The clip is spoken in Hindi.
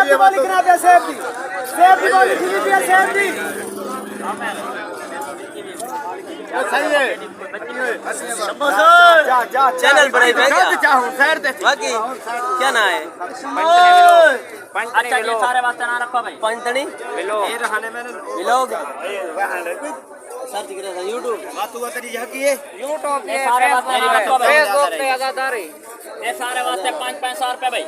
सेब दी बोली करा पे सेब दी बोली खिली पे सेब दी सही है जा चैनल बनाई भाई बाकी क्या ना है अच्छा ये सारे वास्ते ना रखो भाई पंचतनी ये रहने में व्लॉग सर्च करा था YouTube बात हुआ तेरी यह की है यूट्यूब पे सारे वास्ते ना रखो भाई फेसबुक पे आजादारी ये सारे वास्ते 5-500 रुपए भाई